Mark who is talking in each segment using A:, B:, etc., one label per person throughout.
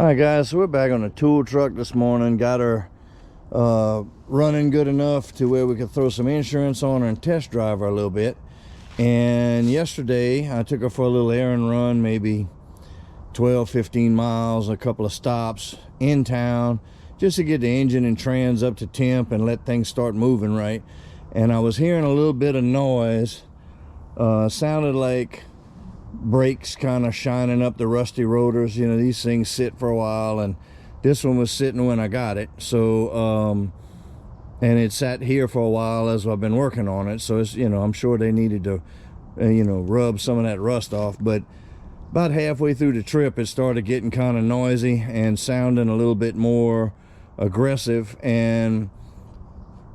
A: All right, guys, so we're back on the tool truck this morning. Got her running good enough to where we could throw some insurance on her and test drive her a little bit. And yesterday I took her for a little errand run, maybe 12-15 miles, a couple of stops in town, just to get the engine and trans up to temp and let things start moving right. And I was hearing a little bit of noise. Sounded like brakes kind of shining up the rusty rotors. You know, these things sit for a while, and this one was sitting when I got it. So and it sat here for a while as I've been working on it. So it's, you know, I'm sure they needed to rub some of that rust off. But about halfway through the trip, it started getting kind of noisy and sounding a little bit more aggressive. And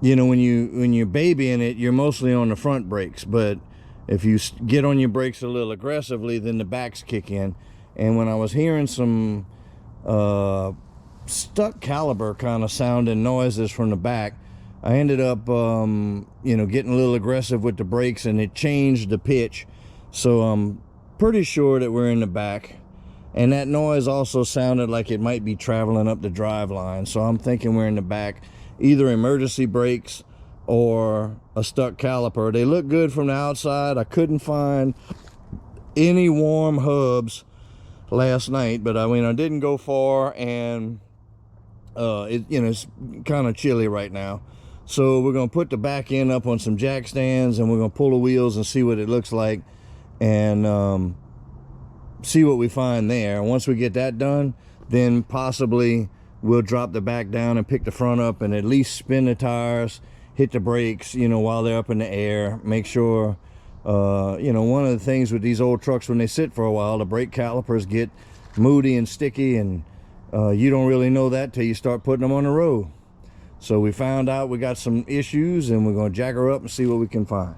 A: you know, when you're babying it, you're mostly on the front brakes, but if you get on your brakes a little aggressively, then the backs kick in. And when I was hearing some stuck caliper kind of sounding noises from the back, I ended up getting a little aggressive with the brakes, and it changed the pitch. So I'm pretty sure that we're in the back. And that noise also sounded like it might be traveling up the drive line. So I'm thinking we're in the back. Either emergency brakes or a stuck caliper. They look good from the outside. I couldn't find any warm hubs last night, but I mean, I didn't go far, and it's kind of chilly right now. So we're going to put the back end up on some jack stands, and we're going to pull the wheels and see what it looks like, and see what we find there. Once we get that done, then possibly we'll drop the back down and pick the front up and at least spin the tires, hit the brakes, while they're up in the air. Make sure, one of the things with these old trucks, when they sit for a while, the brake calipers get moody and sticky, and you don't really know that till you start putting them on the road. So we found out we got some issues, and we're going to jack her up and see what we can find.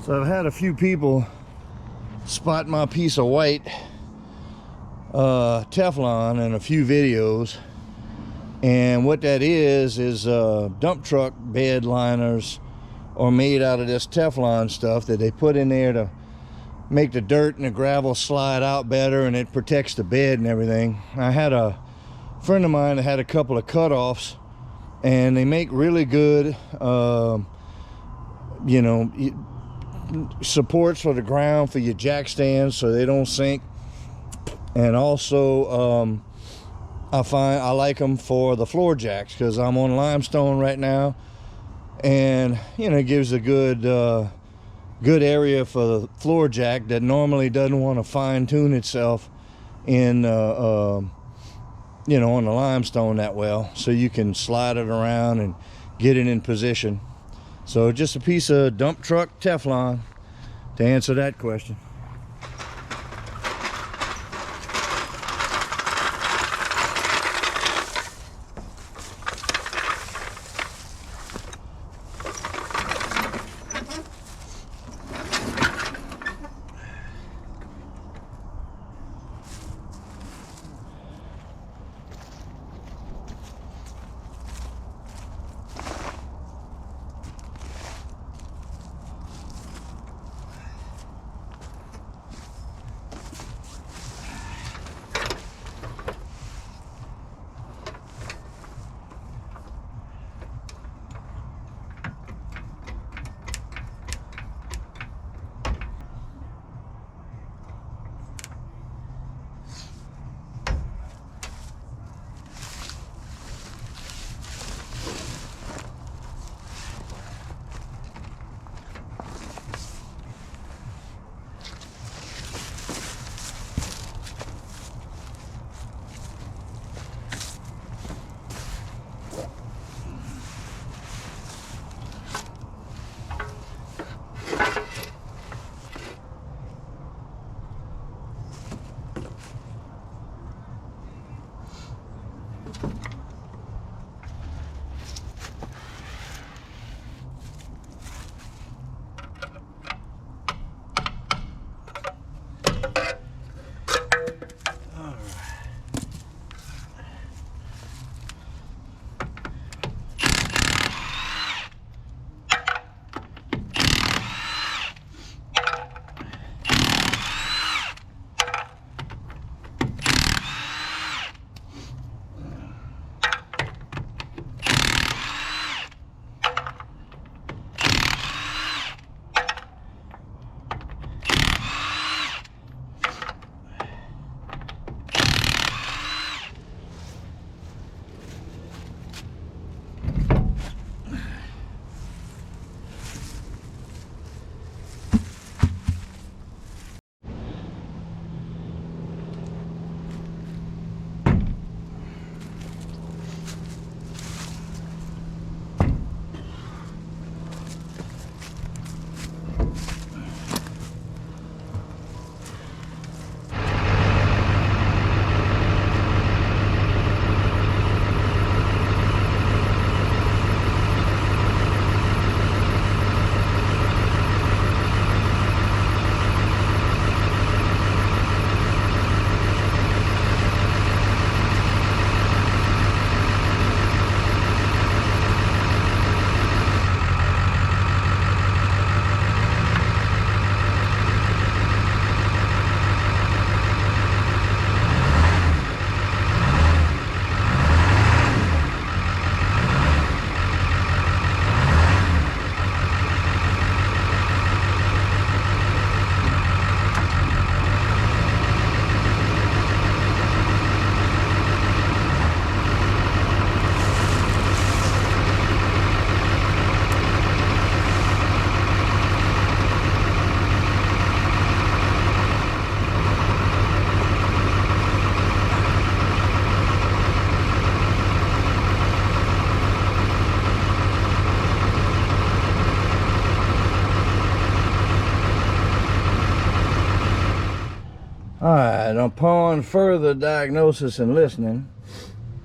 A: So I've had a few people spot my piece of white Teflon in a few videos, and what that is dump truck bed liners are made out of this Teflon stuff that they put in there to make the dirt and the gravel slide out better, and it protects the bed and everything. I had a friend of mine that had a couple of cutoffs, and they make really good supports for the ground for your jack stands so they don't sink. And also I like them for the floor jacks, because I'm on limestone right now, and it gives a good area for the floor jack that normally doesn't want to fine-tune itself in on the limestone that well, so you can slide it around and get it in position. So just a piece of dump truck Teflon to answer that question. Alright, upon further diagnosis and listening,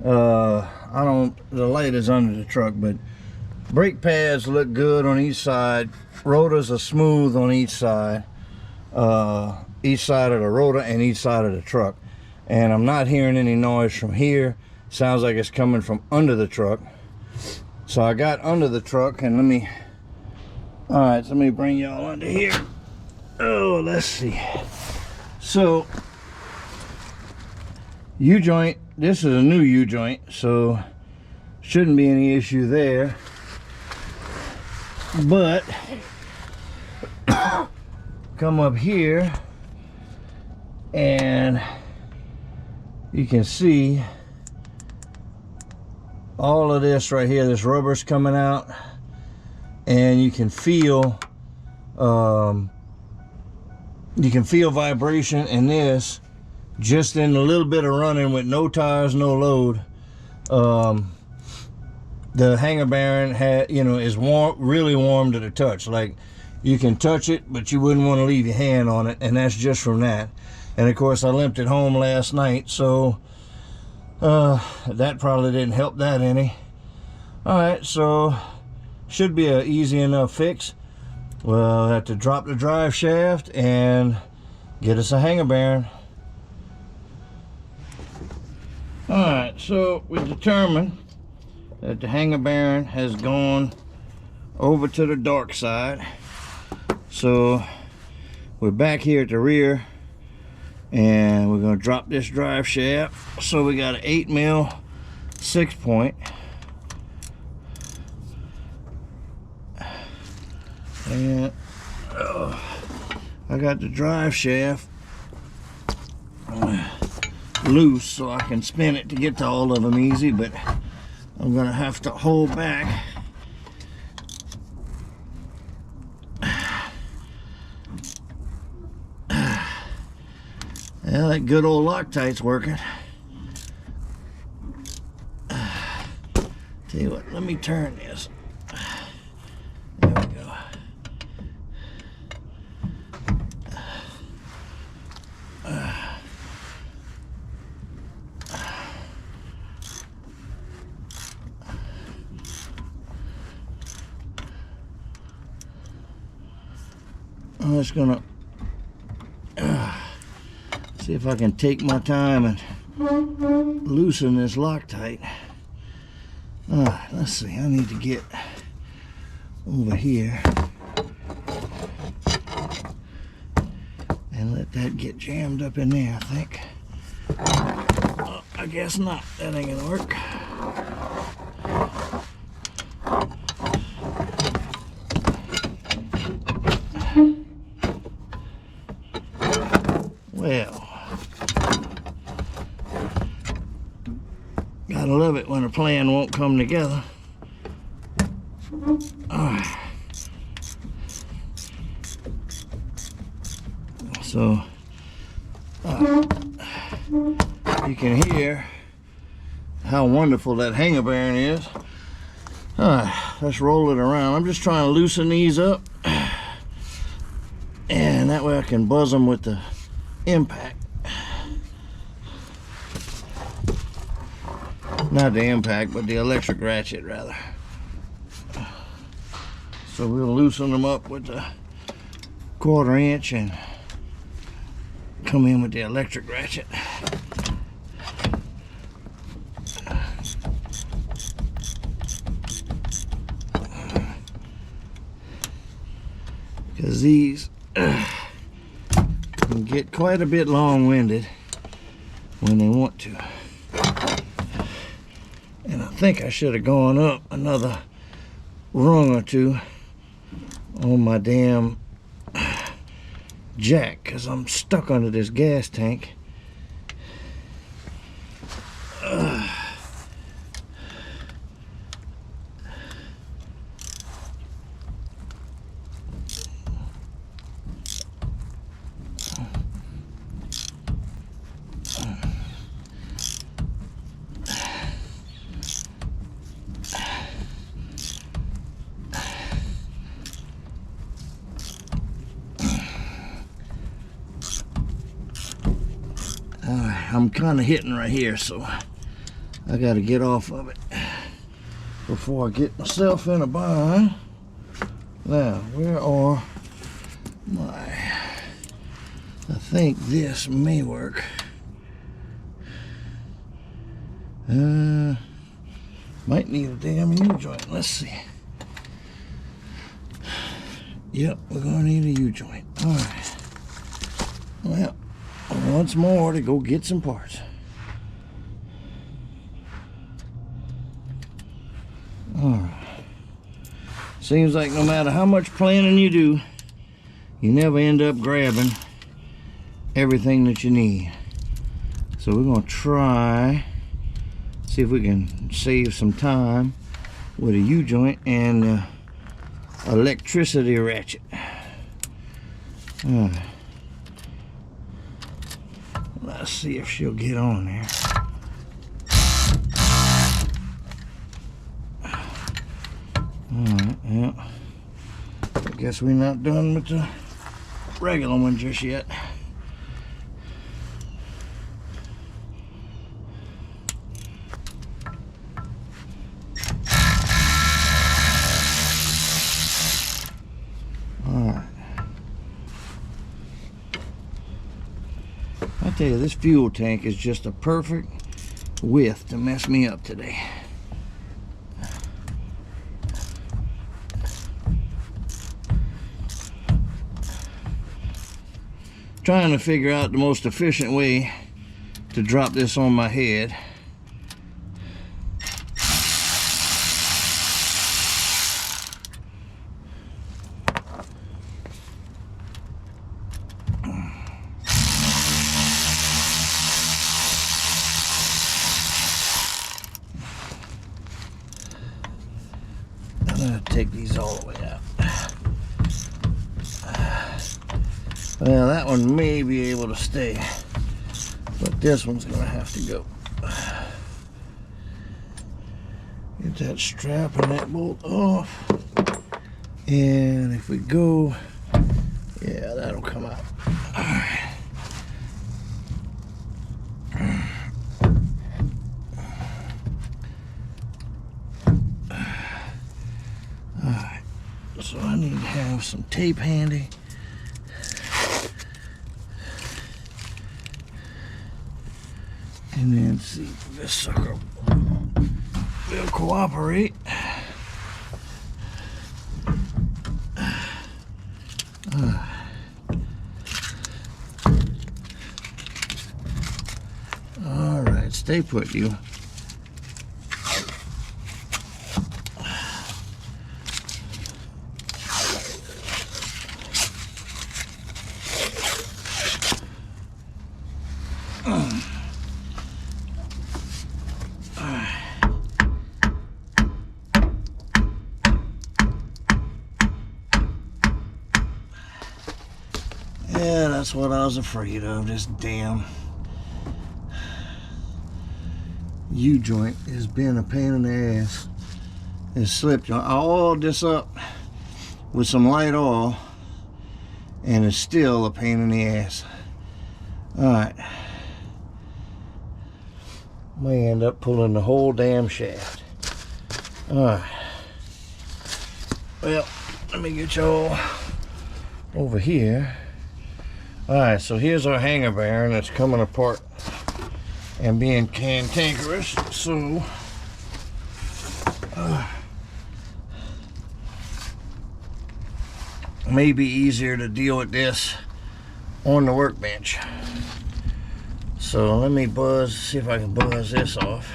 A: the light is under the truck, but brake pads look good on each side. Rotors are smooth on each side of the rotor and each side of the truck. And I'm not hearing any noise from here. Sounds like it's coming from under the truck. So I got under the truck, and let me bring y'all under here. Oh, let's see. So, U-joint, this is a new U-joint, so shouldn't be any issue there. But, come up here, and you can see all of this right here, this rubber's coming out, and you can feel vibration in this just in a little bit of running with no tires, no load. The hanger bearing is warm, really warm to the touch. Like, you can touch it, but you wouldn't want to leave your hand on it, and that's just from that. And of course, I limped it home last night, so that probably didn't help that any. All right, so should be an easy enough fix. We'll have to drop the drive shaft and get us a hanger bearing. All right, so we determined that the hanger bearing has gone over to the dark side. So we're back here at the rear, and we're going to drop this drive shaft. So we got an 8mm 6-point, and I got the drive shaft loose so I can spin it to get to all of them easy, but I'm gonna have to hold back. Yeah, that good old Loctite's working. Tell you what, let me turn this. There we go. I'm just gonna see if I can take my time and loosen this Loctite. Let's see, I need to get over here and let that get jammed up in there, I think. Oh, I guess not, that ain't gonna work. Well, gotta love it when a plan won't come together. Alright. So, you can hear how wonderful that hanger bearing is. Alright, let's roll it around. I'm just trying to loosen these up, and that way I can buzz them with the impact. Not the impact, but the electric ratchet rather. So we'll loosen them up with the 1/4 inch and come in with the electric ratchet. Because these can get quite a bit long-winded when they want to. And I think I should have gone up another rung or two on my damn jack, because I'm stuck under this gas tank. I'm kind of hitting right here, so I got to get off of it before I get myself in a bind. Now, where are my... I think this may work. Might need a damn U-joint. Let's see. Yep, we're gonna need a U-joint. All right. Well, once more to go get some parts. All right. Seems like no matter how much planning you do, you never end up grabbing everything that you need. So we're gonna try, see if we can save some time with a U-joint and electricity ratchet. Let's see if she'll get on there. Alright, yeah. I guess we're not done with the regular one just yet. I tell you, this fuel tank is just a perfect width to mess me up today. Trying to figure out the most efficient way to drop this on my head. Take these all the way out. Well, that one may be able to stay, but this one's gonna have to go. Get that strap and that bolt off, and if we go, yeah, that'll come out. All right. So I need to have some tape handy. And then see if this sucker will cooperate. All right, stay put, you. Yeah, that's what I was afraid of. This damn U-joint has been a pain in the ass. It slipped. I oiled this up with some light oil, and it's still a pain in the ass. Alright. May end up pulling the whole damn shaft. Alright. Well, let me get y'all over here. Alright, so here's our hanger bearing that's coming apart and being cantankerous. So may be easier to deal with this on the workbench. So let me see if I can buzz this off.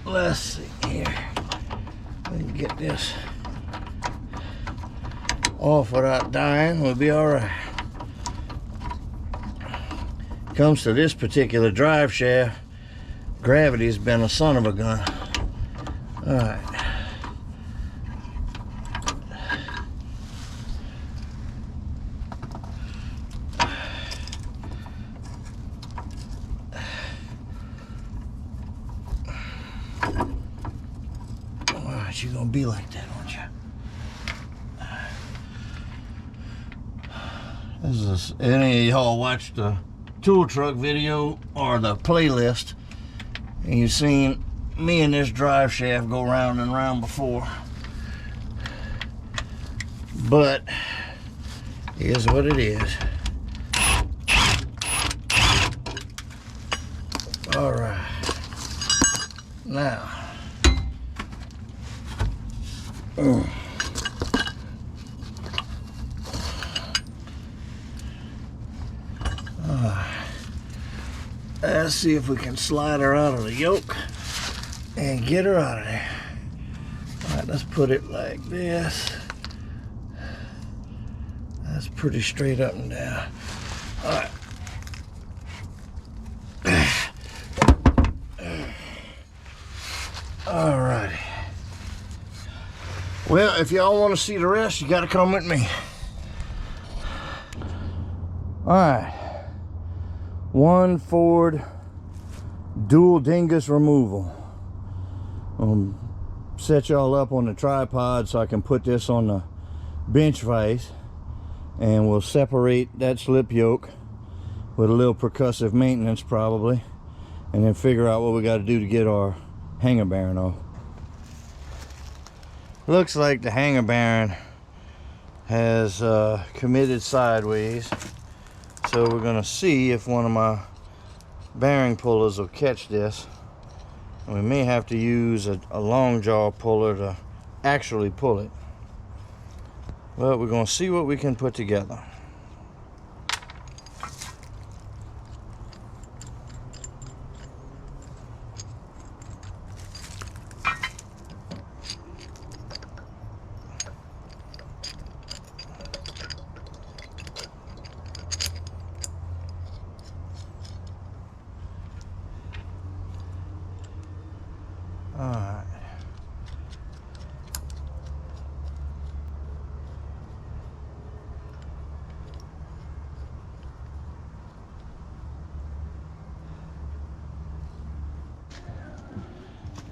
A: Let's see here. We can get this off without dying. We'll be all right. Comes to this particular drive shaft, gravity's been a son of a gun. All right. be like that, won't you? Any of y'all watched the tool truck video or the playlist, and you've seen me and this drive shaft go round and round before. But it is what it is. All right. Now. Let's see if we can slide her out of the yoke and get her out of there. All right, let's put it like this. That's pretty straight up and down. All right. All righty. Well, if y'all want to see the rest, you got to come with me. All right. One Ford dual dingus removal. Set y'all up on the tripod so I can put this on the bench vise, and we'll separate that slip yoke with a little percussive maintenance probably, and then figure out what we got to do to get our hanger bearing off. Looks like the hanger bearing has committed sideways, so we're gonna see if one of my bearing pullers will catch this. And we may have to use a long jaw puller to actually pull it, but we're gonna see what we can put together. Alright.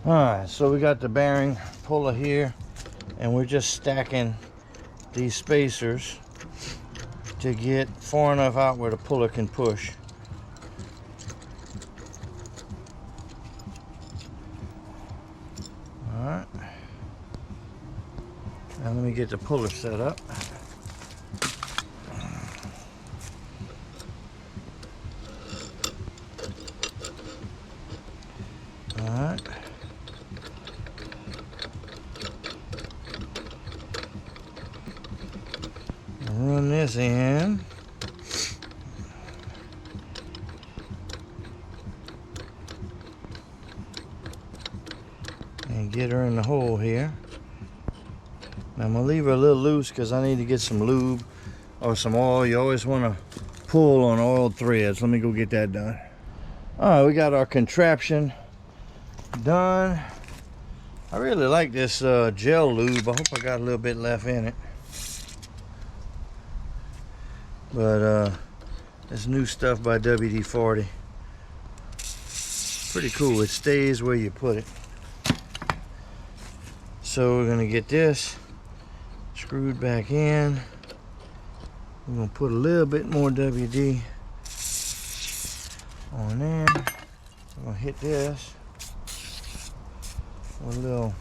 A: Alright, so we got the bearing puller here, and we're just stacking these spacers to get far enough out where the puller can push. Alright. Now let me get the puller set up. Alright. Run this in. And get her in the hole here. Now I'm gonna leave her a little loose because I need to get some lube or some oil. You always want to pull on oiled threads. Let me go get that done. Alright, we got our contraption done. I really like this gel lube. I hope I got a little bit left in it. But this new stuff by WD-40, pretty cool. It stays where you put it. So we're gonna get this screwed back in. We're gonna put a little bit more WD on there. We're gonna hit this with a little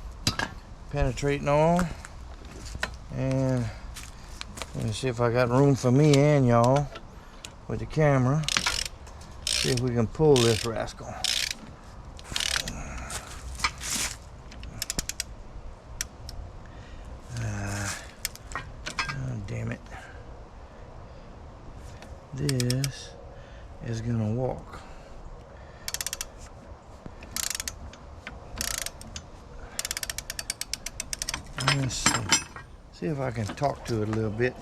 A: penetrating oil, and let me see if I got room for me and y'all with the camera. See if we can pull this rascal. Oh, damn it. This is gonna walk. Let's see if I can talk to it a little bit.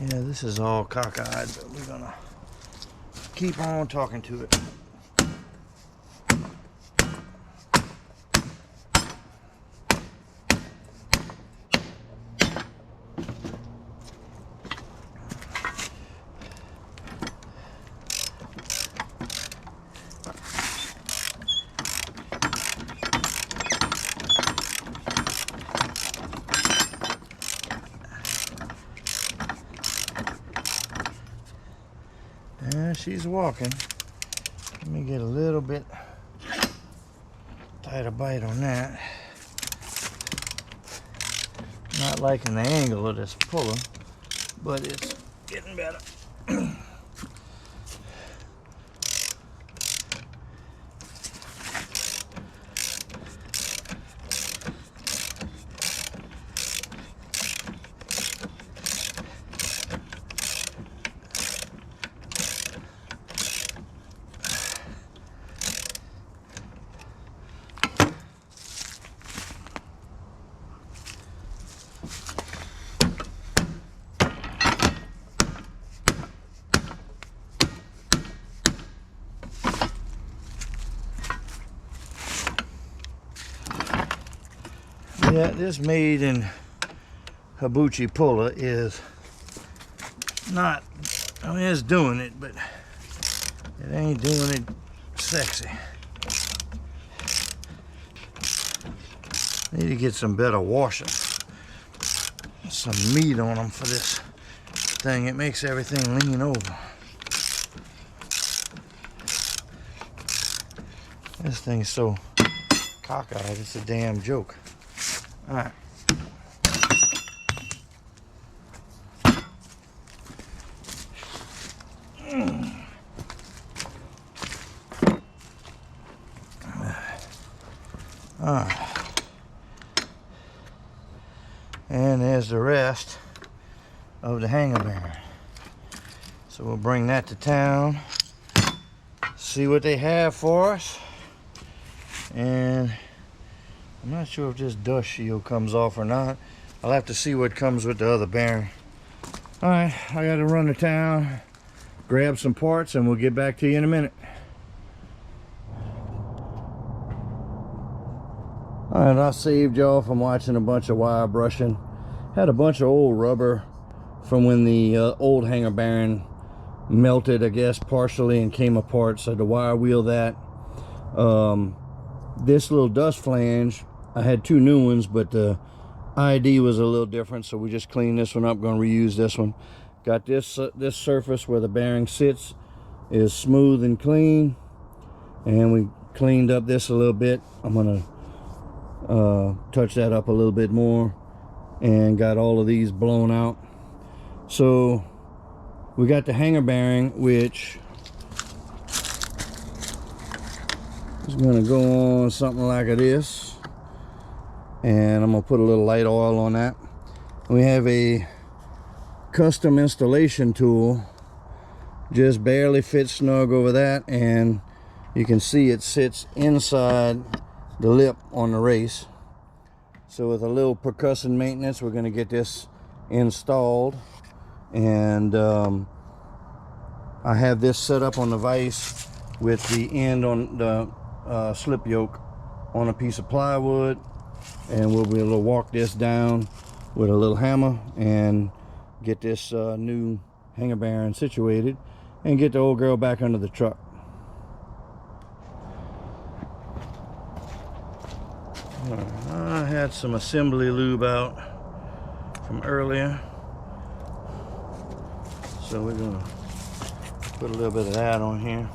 A: Yeah, this is all cockeyed, but we're gonna keep on talking to it. she's walking. Let me get a little bit tighter bite on that. Not liking the angle of this puller, but it's getting better. Yeah, this made in Hibachi puller is not, I mean, it's doing it, but it ain't doing it sexy. Need to get some better washers, some meat on them for this thing. It makes everything lean over. This thing's so cockeyed, it's a damn joke. All right. And there's the rest of the hanger bearing. So we'll bring that to town, see what they have for us. And I'm not sure if this dust shield comes off or not. I'll have to see what comes with the other bearing. All right, I gotta run to town, grab some parts, and we'll get back to you in a minute. All right, I saved y'all from watching a bunch of wire brushing. Had a bunch of old rubber from when the old hanger bearing melted, I guess, partially and came apart, so to wire wheel that. This little dust flange, I had two new ones, but the ID was a little different, so we just cleaned this one up. Going to reuse this one. Got this this surface where the bearing sits is smooth and clean, and we cleaned up this a little bit. I'm gonna touch that up a little bit more, and got all of these blown out. So we got the hanger bearing, which is going to go on something like this, and I'm going to put a little light oil on that. We have a custom installation tool, just barely fits snug over that, and you can see it sits inside the lip on the race. So with a little percussive maintenance, we're going to get this installed. And I have this set up on the vise with the end on the slip yoke on a piece of plywood, and we'll be able to walk this down with a little hammer and get this new hanger bearing situated and get the old girl back under the truck. I had some assembly lube out from earlier, so we're gonna put a little bit of that on here.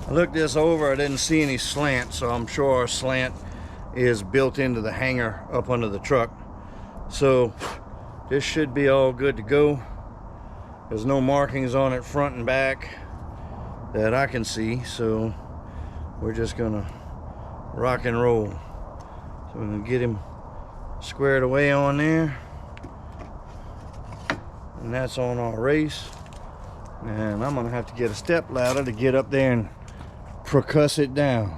A: I looked this over, I didn't see any slant, so I'm sure our slant is built into the hanger up under the truck. So this should be all good to go. There's no markings on it front and back that I can see, so we're just gonna rock and roll. So we're gonna get him squared away on there, and that's on our race. And I'm gonna have to get a step ladder to get up there and percuss it down.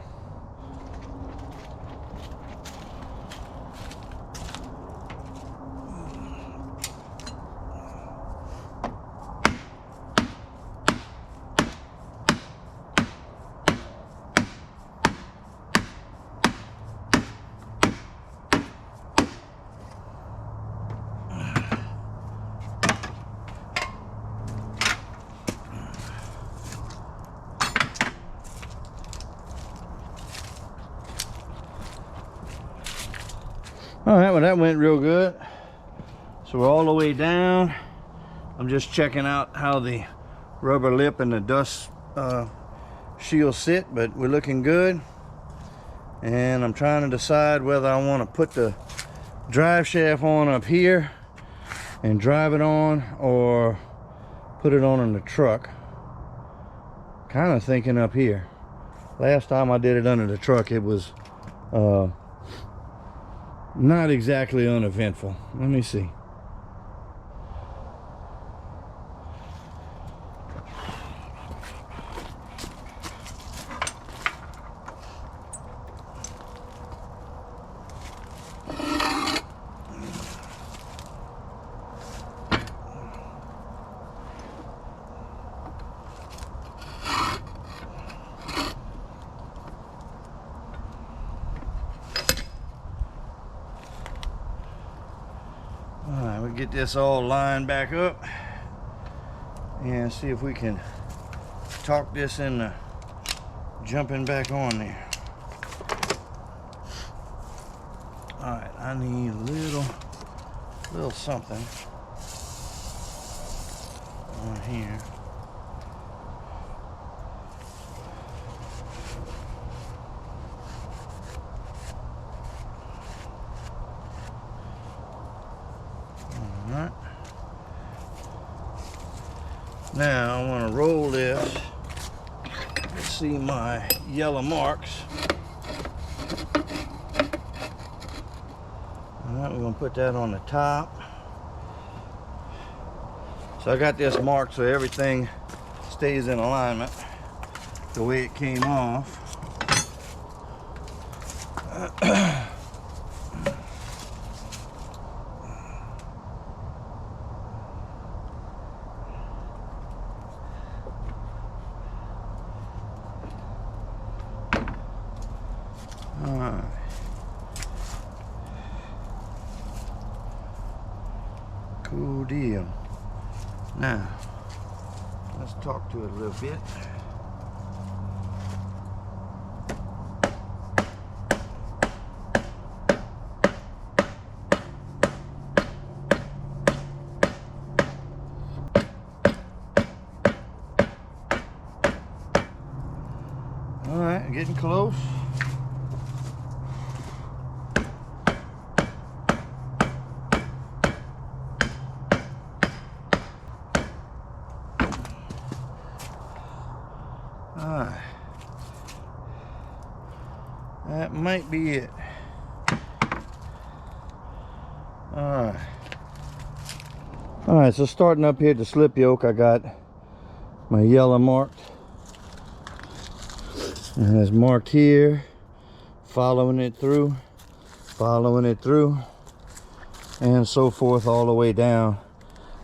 A: All right, well, that went real good. So we're all the way down. I'm just checking out how the rubber lip and the dust shield sit, but we're looking good. And I'm trying to decide whether I want to put the drive shaft on up here and drive it on, or put it on in the truck. Kind of thinking up here. Last time I did it under the truck, it was not exactly uneventful. Let me see. Alright, we'll get this all lined back up and see if we can talk this into jumping back on there. Alright, I need a little something on here. Alright. Now I want to roll this. Let's see my yellow marks. Alright, we're going to put that on the top. So I got this marked so everything stays in alignment the way it came off. Alright. Cool deal. Now, let's talk to it a little bit. Alright, getting close. Alright, that might be it. Alright, so starting up here at the slip yoke, I got my yellow marked. And it's marked here, following it through, and so forth all the way down.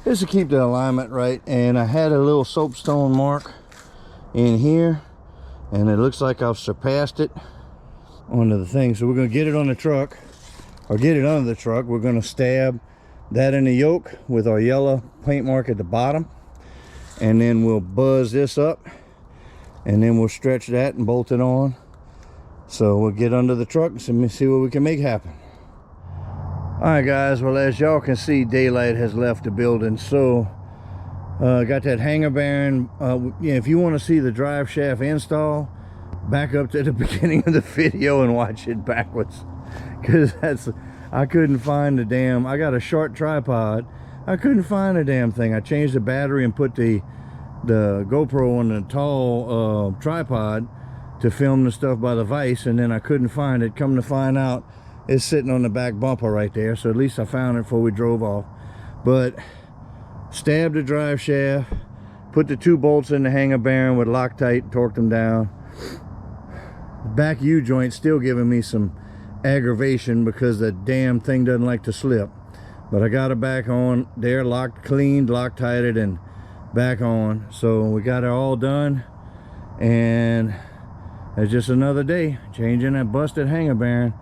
A: Just to keep the alignment right. And I had a little soapstone mark in here, and it looks like I've surpassed it onto the thing. So we're going to get it on the truck, or get it under the truck. We're going to stab that in the yoke with our yellow paint mark at the bottom, and then we'll buzz this up, and then we'll stretch that and bolt it on. So we'll get under the truck and see what we can make happen. Alright guys, well, as y'all can see, daylight has left the building. So got that hanger bearing. If you want to see the drive shaft install, back up to the beginning of the video and watch it backwards, because I couldn't find the damn, I got a short tripod, I couldn't find the damn thing. I changed the battery and put the GoPro on the tall tripod to film the stuff by the vise, and then I couldn't find it. Come to find out, it's sitting on the back bumper right there. So at least I found it before we drove off. But stabbed the drive shaft, put the 2 bolts in the hanger bearing with Loctite, torqued them down. The back U-joint still giving me some aggravation because the damn thing doesn't like to slip. But I got it back on there, cleaned, Loctited, and back on. So we got it all done, and it's just another day changing that busted hanger bearing.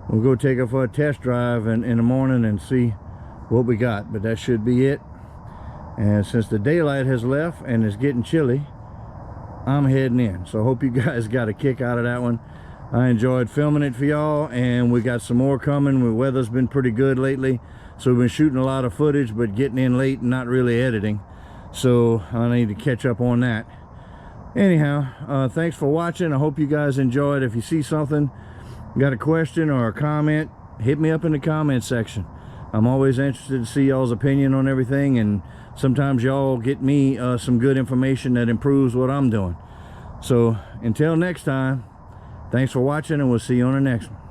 A: We'll go take it for a test drive in the morning and see what we got, but that should be it. And since the daylight has left and it's getting chilly, I'm heading in. So I hope you guys got a kick out of that one. I enjoyed filming it for y'all, and we got some more coming. The weather's been pretty good lately, so we've been shooting a lot of footage but getting in late and not really editing, so I need to catch up on that. Anyhow, thanks for watching. I hope you guys enjoyed. If you see something, got a question or a comment, hit me up in the comment section. I'm always interested to see y'all's opinion on everything, and sometimes y'all get me some good information that improves what I'm doing. So until next time, thanks for watching, and we'll see you on the next one.